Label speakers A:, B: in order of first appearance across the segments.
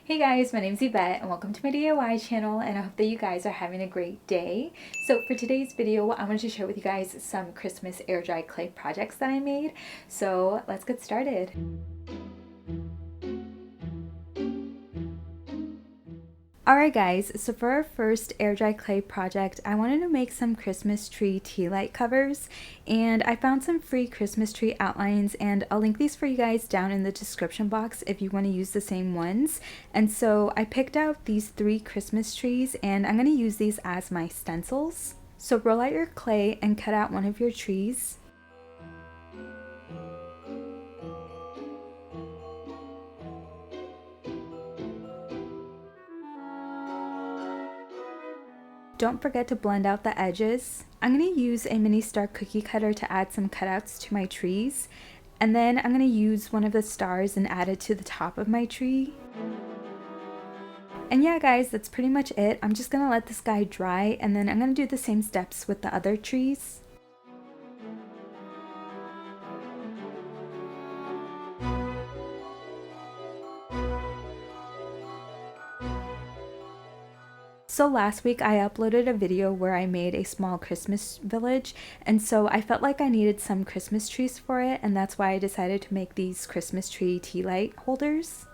A: Hey guys, my name's Yvette and welcome to my DIY channel, and I hope that you guys are having a great day. So for today's video, I wanted to share with you guys some Christmas air dry clay projects that I made. So let's get started. Alright guys, so for our first air dry clay project, I wanted to make some Christmas tree tea light covers, and I found some free Christmas tree outlines, and I'll link these for you guys down in the description box if you want to use the same ones. And so I picked out these 3 Christmas trees, and I'm going to use these as my stencils. So roll out your clay and cut out one of your trees. Don't forget to blend out the edges. I'm going to use a mini star cookie cutter to add some cutouts to my trees. And then I'm going to use one of the stars and add it to the top of my tree. And yeah guys, that's pretty much it. I'm just going to let this guy dry, and then I'm going to do the same steps with the other trees. So last week I uploaded a video where I made a small Christmas village, and so I felt like I needed some Christmas trees for it, and that's why I decided to make these Christmas tree tea light holders.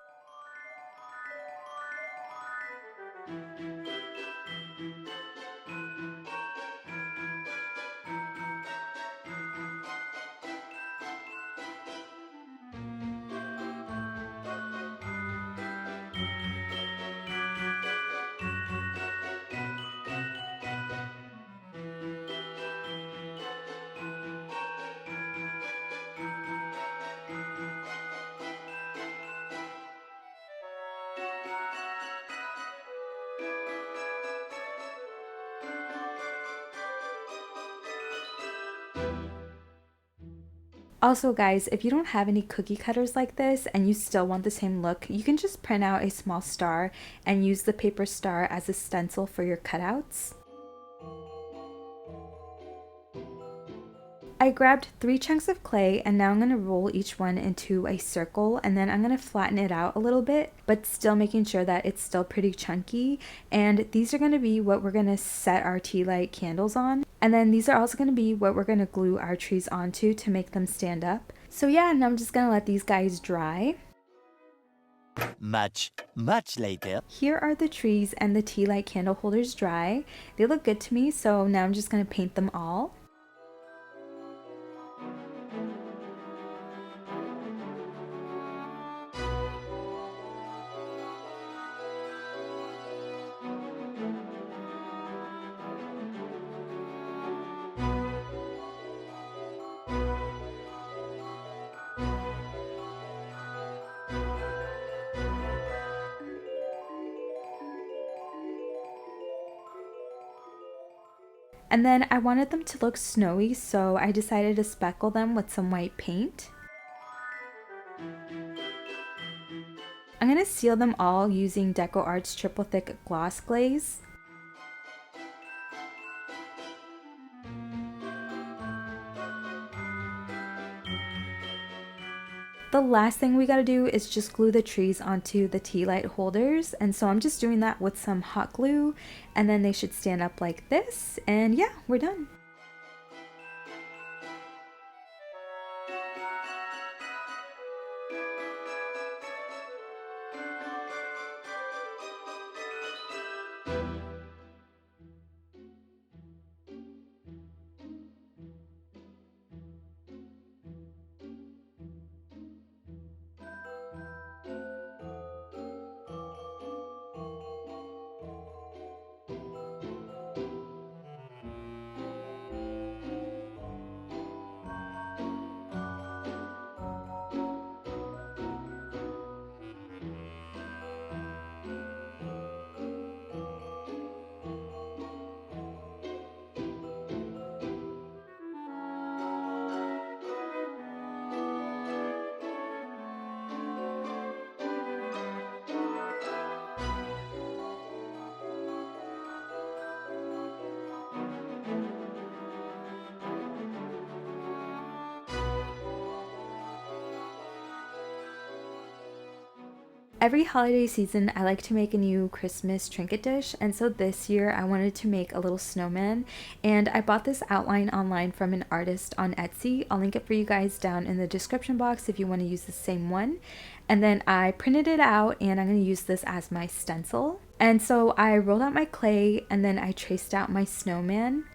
A: Also guys, if you don't have any cookie cutters like this and you still want the same look, you can just print out a small star and use the paper star as a stencil for your cutouts. I grabbed 3 chunks of clay, and now I'm going to roll each one into a circle, and then I'm going to flatten it out a little bit, but still making sure that it's still pretty chunky. And these are going to be what we're going to set our tea light candles on. And then these are also going to be what we're going to glue our trees onto to make them stand up. So yeah, and I'm just going to let these guys dry.
B: Much later.
A: Here are the trees and the tea light candle holders dry. They look good to me, so now I'm just going to paint them all. And then I wanted them to look snowy, so I decided to speckle them with some white paint. I'm going to seal them all using Deco Art's Triple Thick Gloss Glaze. The last thing we gotta do is just glue the trees onto the tea light holders, and so I'm just doing that with some hot glue, and then they should stand up like this, and yeah, we're done. Every holiday season, I like to make a new Christmas trinket dish, and so this year I wanted to make a little snowman, and I bought this outline online from an artist on Etsy. I'll link it for you guys down in the description box if you want to use the same one. And then I printed it out, and I'm going to use this as my stencil. And so I rolled out my clay, and then I traced out my snowman.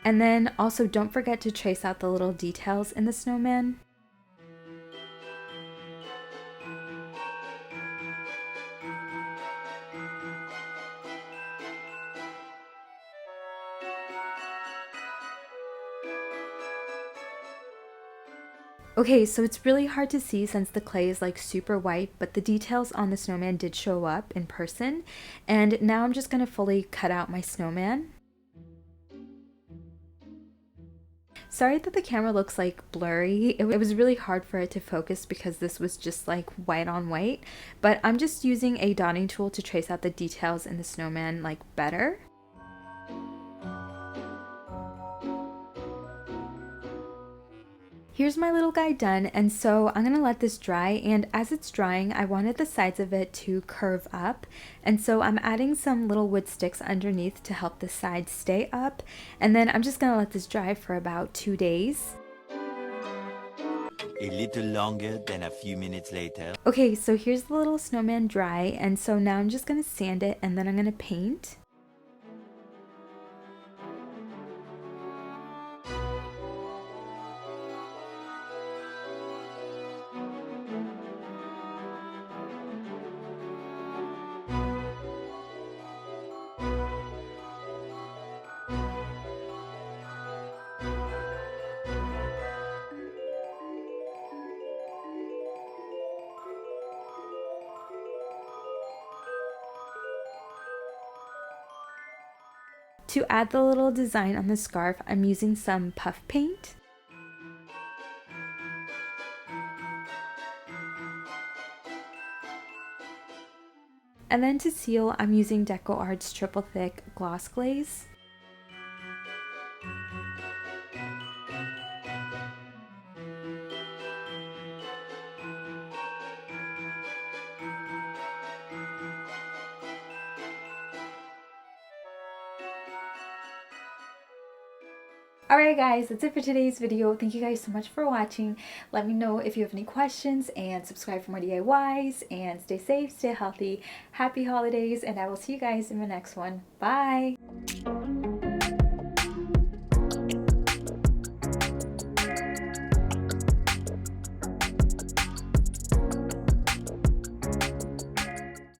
A: And then also don't forget to trace out the little details in the snowman. Okay, so it's really hard to see since the clay is like super white, but the details on the snowman did show up in person. And now I'm just gonna fully cut out my snowman. Sorry that the camera looks like blurry. It was really hard for it to focus because this was just like white on white, but I'm just using a dotting tool to trace out the details in the snowman like better. Here's my little guy done, and so I'm gonna let this dry, and as it's drying I wanted the sides of it to curve up, and so I'm adding some little wood sticks underneath to help the sides stay up, and then I'm just gonna let this dry for about 2 days.
B: A little longer than a few minutes later.
A: Okay, so here's the little snowman dry, and so now I'm just gonna sand it and then I'm gonna paint. To add the little design on the scarf, I'm using some puff paint. And then to seal, I'm using DecoArt's triple thick gloss glaze. Alright guys, that's it for today's video. Thank you guys so much for watching. Let me know if you have any questions and subscribe for more DIYs, and stay safe, stay healthy, happy holidays, and I will see you guys in the next one. Bye!